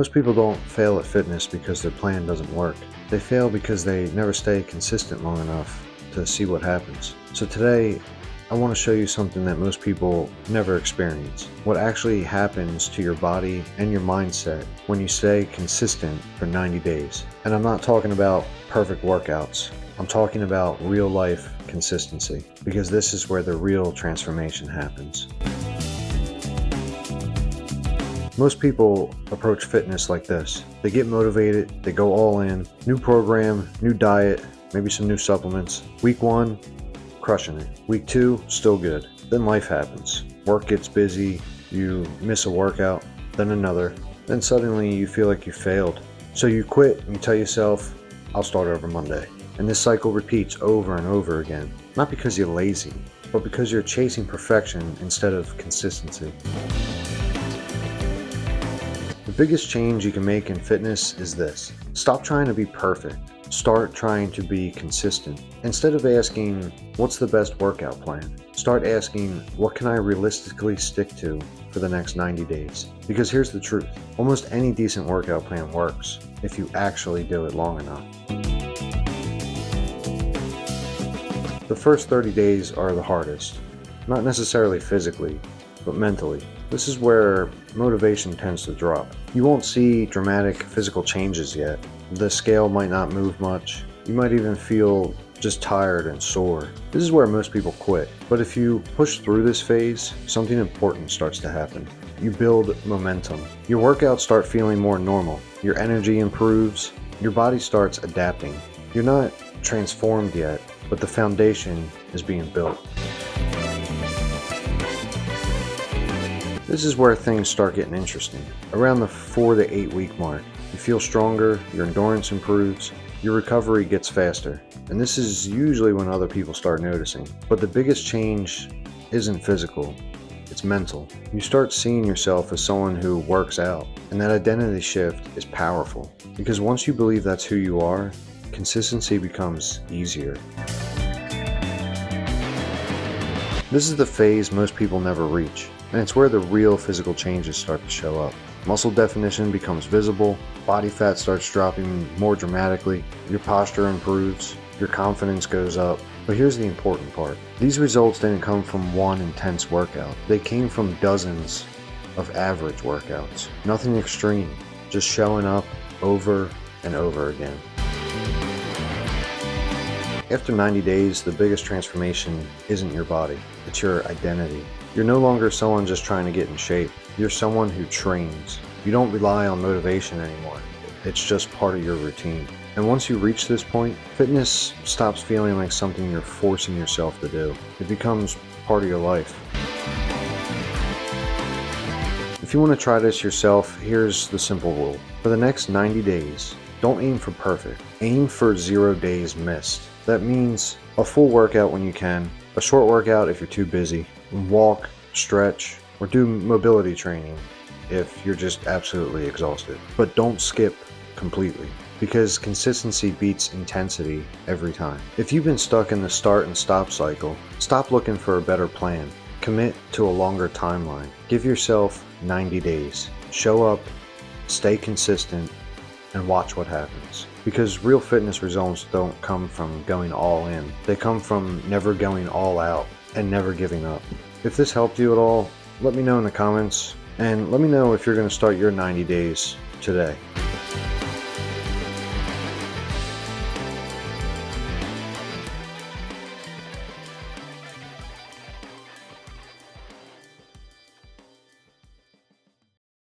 Most people don't fail at fitness because their plan doesn't work. They fail because they never stay consistent long enough to see what happens. So today, I want to show you something that most people never experience. What actually happens to your body and your mindset when you stay consistent for 90 days. And I'm not talking about perfect workouts. I'm talking about real life consistency, because this is where the real transformation happens. Most people approach fitness like this. They get motivated, they go all in, new program, new diet, maybe some new supplements. Week 1, crushing it. Week 2, still good. Then life happens. Work gets busy, you miss a workout, then another. Then suddenly you feel like you failed. So you quit and you tell yourself, I'll start over Monday. And this cycle repeats over and over again. Not because you're lazy, but because you're chasing perfection instead of consistency. The biggest change you can make in fitness is this. Stop trying to be perfect. Start trying to be consistent. Instead of asking, what's the best workout plan? Start asking, what can I realistically stick to for the next 90 days? Because here's the truth. Almost any decent workout plan works if you actually do it long enough. The first 30 days are the hardest. Not necessarily physically, but mentally. This is where motivation tends to drop. You won't see dramatic physical changes yet. The scale might not move much. You might even feel just tired and sore. This is where most people quit. But if you push through this phase, something important starts to happen. You build momentum. Your workouts start feeling more normal. Your energy improves. Your body starts adapting. You're not transformed yet, but the foundation is being built. This is where things start getting interesting. Around the 4 to 8 week mark, you feel stronger, your endurance improves, your recovery gets faster. And this is usually when other people start noticing. But the biggest change isn't physical, it's mental. You start seeing yourself as someone who works out. And that identity shift is powerful. Because once you believe that's who you are, consistency becomes easier. This is the phase most people never reach, and it's where the real physical changes start to show up. Muscle definition becomes visible, body fat starts dropping more dramatically, your posture improves, your confidence goes up. But here's the important part. These results didn't come from one intense workout. They came from dozens of average workouts. Nothing extreme, just showing up over and over again. After 90 days, the biggest transformation isn't your body, it's your identity. You're no longer someone just trying to get in shape. You're someone who trains. You don't rely on motivation anymore. It's just part of your routine. And once you reach this point, fitness stops feeling like something you're forcing yourself to do. It becomes part of your life. If you want to try this yourself, here's the simple rule. For the next 90 days, don't aim for perfect. Aim for 0 days missed. That means a full workout when you can, a short workout if you're too busy, walk, stretch, or do mobility training if you're just absolutely exhausted. But don't skip completely, because consistency beats intensity every time. If you've been stuck in the start and stop cycle, stop looking for a better plan. Commit to a longer timeline. Give yourself 90 days. Show up, stay consistent, and watch what happens. Because real fitness results don't come from going all in. They come from never going all out and never giving up. If this helped you at all, let me know in the comments, and let me know if you're going to start your 90 days today.